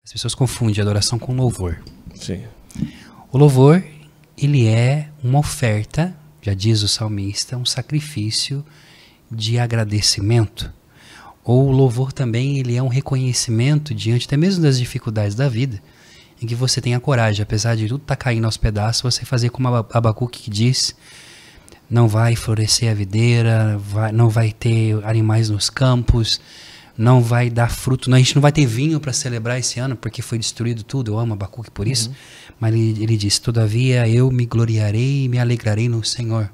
As pessoas confundem adoração com louvor. Sim. O louvor, ele é uma oferta, já diz o salmista, um sacrifício de agradecimento. Ou o louvor também, ele é um reconhecimento diante até mesmo das dificuldades da vida, em que você tenha coragem, apesar de tudo estar caindo aos pedaços, você fazer como Abacuque que diz: não vai florescer a videira, não vai ter animais nos campos, não vai dar fruto, a gente não vai ter vinho para celebrar esse ano, porque foi destruído tudo. Eu amo Abacuque por isso. Mas ele diz: todavia eu me gloriarei e me alegrarei no Senhor,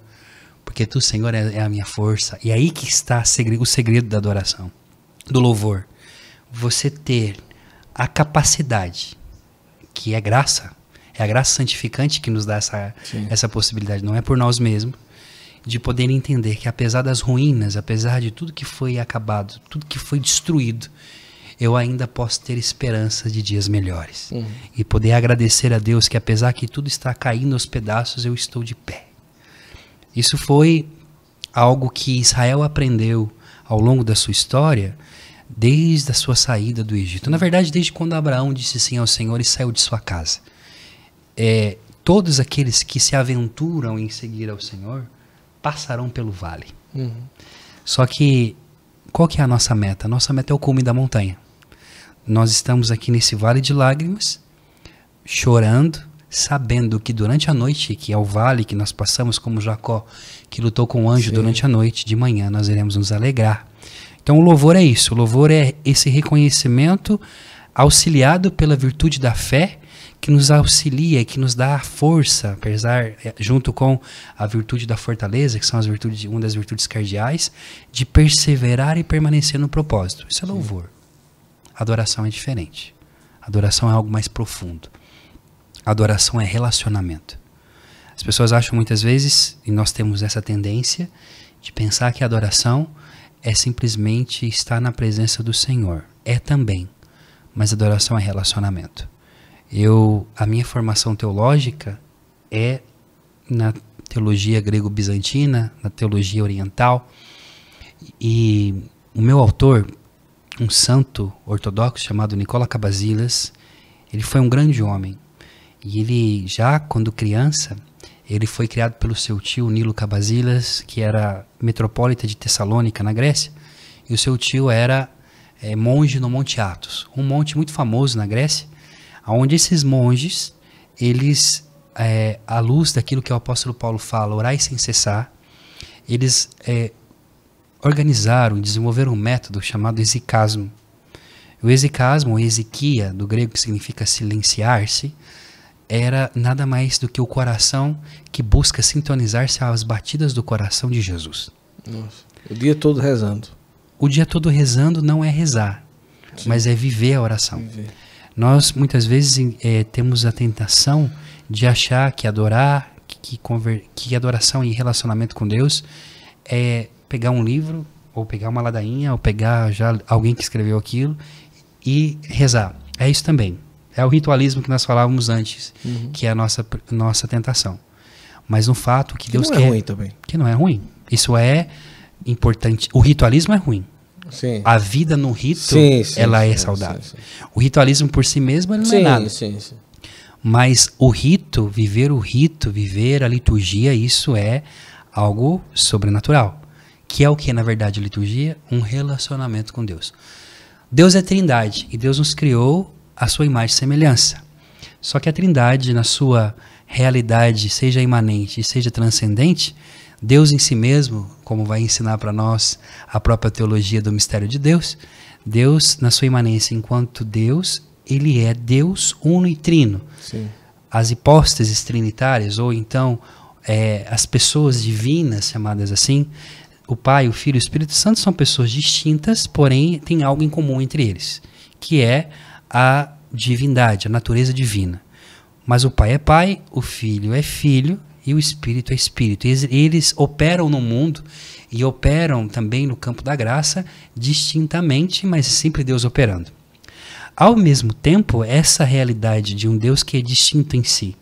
porque tu, Senhor, é a minha força. E aí que está o segredo da adoração, do louvor. Você ter a capacidade, que é graça, é a graça santificante que nos dá essa possibilidade, não é por nós mesmos, de poder entender que apesar das ruínas, apesar de tudo que foi acabado, tudo que foi destruído, eu ainda posso ter esperança de dias melhores. E poder agradecer a Deus que apesar que tudo está caindo aos pedaços, eu estou de pé. Isso foi algo que Israel aprendeu ao longo da sua história, desde a sua saída do Egito. Na verdade, desde quando Abraão disse sim ao Senhor e saiu de sua casa. Todos aqueles que se aventuram em seguir ao Senhor passarão pelo vale. Só que, qual que é a nossa meta? A nossa meta é o cume da montanha. Nós estamos aqui nesse vale de lágrimas, chorando, sabendo que durante a noite, que é o vale que nós passamos como Jacó, que lutou com o anjo durante a noite, de manhã nós iremos nos alegrar. Então o louvor é isso, o louvor é esse reconhecimento auxiliado pela virtude da fé, que nos auxilia, que nos dá a força, apesar, junto com a virtude da fortaleza, que são uma das virtudes cardeais, de perseverar e permanecer no propósito. Isso é louvor. Adoração é diferente. Adoração é algo mais profundo. Adoração é relacionamento. As pessoas acham muitas vezes, e nós temos essa tendência, de pensar que a adoração é simplesmente estar na presença do Senhor. É também, mas adoração é relacionamento. A minha formação teológica é na teologia grego-bizantina, na teologia oriental, e o meu autor, um santo ortodoxo chamado Nicola Cabasilas, ele foi um grande homem, e ele já quando criança, ele foi criado pelo seu tio Nilo Cabasilas, que era metropolita de Tessalônica, na Grécia, e o seu tio era monge no Monte Athos, um monte muito famoso na Grécia, onde esses monges, eles, à luz daquilo que o apóstolo Paulo fala, orai sem cessar, eles organizaram, desenvolveram um método chamado exicasmo. O exicasmo, ou eziquia, do grego que significa silenciar-se, era nada mais do que o coração que busca sintonizar-se às batidas do coração de Jesus. Nossa, o dia todo rezando. O dia todo rezando não é rezar, mas é viver a oração. Nós, muitas vezes, temos a tentação de achar que adorar, que adoração e relacionamento com Deus é pegar um livro, ou pegar uma ladainha, ou pegar já alguém que escreveu aquilo e rezar. É isso também. É o ritualismo que nós falávamos antes, que é a nossa tentação. Mas um fato que Deus quer... Que não é ruim também. Que não é ruim. Isso é importante. O ritualismo é ruim. Sim. A vida no rito, ela é saudável. O ritualismo por si mesmo, ele não é nada. Mas o rito, viver a liturgia, isso é algo sobrenatural. Que é o que, na verdade, a liturgia? Um relacionamento com Deus. Deus é trindade e Deus nos criou a sua imagem e semelhança. Só que a trindade, na sua realidade, seja imanente e seja transcendente, Deus em si mesmo, como vai ensinar para nós a própria teologia do mistério de Deus, Deus, na sua imanência enquanto Deus, ele é Deus uno e trino. Sim. As hipóstases trinitárias, ou então as pessoas divinas, chamadas assim, o Pai, o Filho e o Espírito Santo são pessoas distintas, porém tem algo em comum entre eles, que é a divindade, a natureza divina. Mas o Pai é Pai, o Filho é Filho e o Espírito é Espírito. Eles operam no mundo e operam também no campo da graça distintamente, mas sempre Deus operando. Ao mesmo tempo, essa realidade de um Deus que é distinto em si,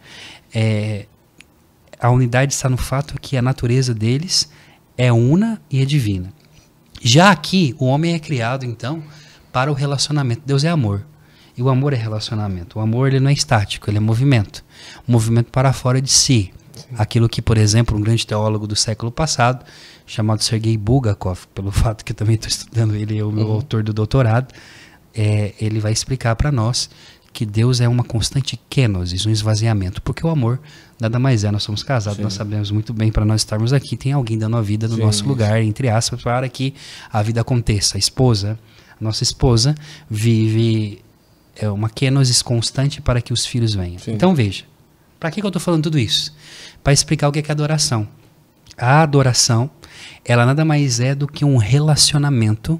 a unidade está no fato que a natureza deles é una e é divina. Já aqui, o homem é criado, então, para o relacionamento. Deus é amor. E o amor é relacionamento. O amor ele não é estático, ele é movimento. Um movimento para fora de si. Sim. Aquilo que, por exemplo, um grande teólogo do século passado, chamado Sergei Bulgakov, pelo fato que eu também estou estudando ele, é o meu autor do doutorado, ele vai explicar para nós que Deus é uma constante kenosis, um esvaziamento. Porque o amor nada mais é, nós somos casados, sim, nós sabemos muito bem, para nós estarmos aqui, tem alguém dando a vida no, sim, nosso lugar, entre aspas, para que a vida aconteça. A nossa esposa vive uma kenosis constante para que os filhos venham. Sim. Então veja, para que eu estou falando tudo isso? Para explicar o que é adoração. A adoração, ela nada mais é do que um relacionamento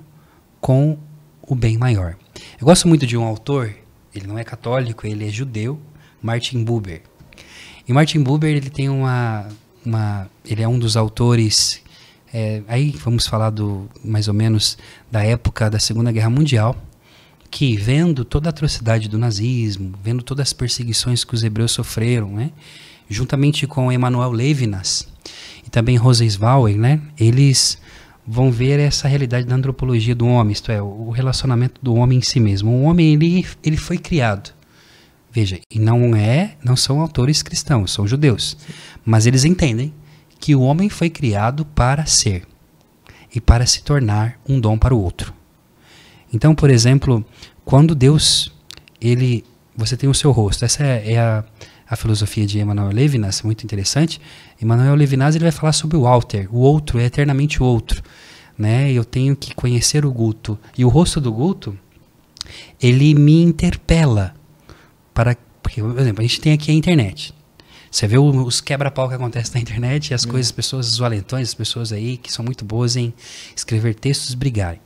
com o bem maior. Eu gosto muito de um autor, ele não é católico, ele é judeu, Martin Buber. E Martin Buber, ele tem ele é um dos autores, aí vamos falar mais ou menos da época da Segunda Guerra Mundial, que vendo toda a atrocidade do nazismo, vendo todas as perseguições que os hebreus sofreram, né, juntamente com Emanuel Levinas e também Rosenzweig, né, eles vão ver essa realidade da antropologia do homem, isto é, o relacionamento do homem em si mesmo. O homem, ele foi criado. Veja, e não são autores cristãos, são judeus. Mas eles entendem que o homem foi criado para ser e para se tornar um dom para o outro. Então, por exemplo, quando Deus, você tem o seu rosto. Essa é a filosofia de Emanuel Levinas, muito interessante. Emanuel Levinas ele vai falar sobre o alter, o outro, é eternamente o outro. Né? Eu tenho que conhecer o Guto. E o rosto do Guto, ele me interpela. Porque, por exemplo, a gente tem aqui a internet. Você vê os quebra-pau que acontecem na internet e as coisas, as pessoas, os valentões, as pessoas aí que são muito boas em escrever textos, brigarem.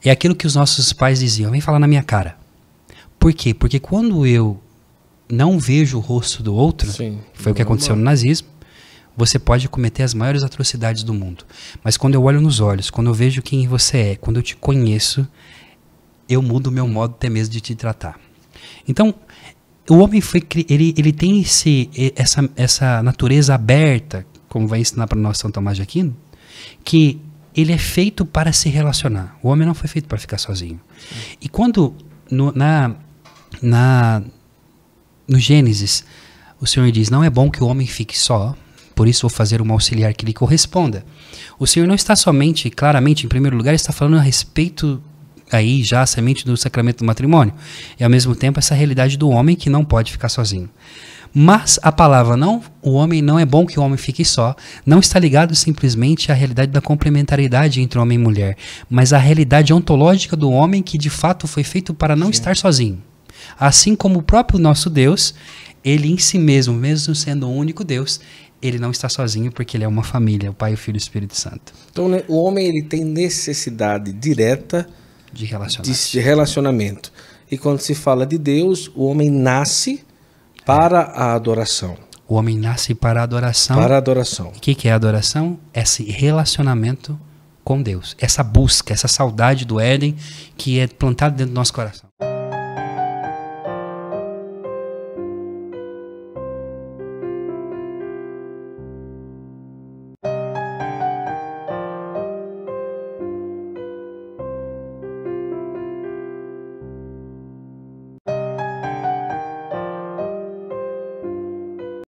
É aquilo que os nossos pais diziam, vem falar na minha cara. Por quê? Porque quando eu não vejo o rosto do outro, sim, foi o que aconteceu no nazismo, você pode cometer as maiores atrocidades do mundo. Mas quando eu olho nos olhos, quando eu vejo quem você é, quando eu te conheço, eu mudo o meu modo até mesmo de te tratar. Então, o homem ele tem essa natureza aberta, como vai ensinar para nós São Tomás de Aquino, que ele é feito para se relacionar. O homem não foi feito para ficar sozinho. E quando no Gênesis, o Senhor diz, não é bom que o homem fique só, por isso vou fazer um auxiliar que lhe corresponda. O Senhor não está somente, claramente, em primeiro lugar, está falando a respeito aí já a semente do sacramento do matrimônio. E ao mesmo tempo essa realidade do homem que não pode ficar sozinho. Mas a palavra o homem não é bom que o homem fique só, não está ligado simplesmente à realidade da complementariedade entre homem e mulher, mas à realidade ontológica do homem que de fato foi feito para não estar sozinho. Assim como o próprio nosso Deus, ele em si mesmo, mesmo sendo o único Deus, ele não está sozinho porque ele é uma família, o Pai, o Filho e o Espírito Santo. Então, né, o homem ele tem necessidade direta de relacionamento. E quando se fala de Deus, o homem nasce para a adoração. O homem nasce para a adoração. Para a adoração. O que é a adoração? Esse relacionamento com Deus. Essa busca, essa saudade do Éden que é plantada dentro do nosso coração.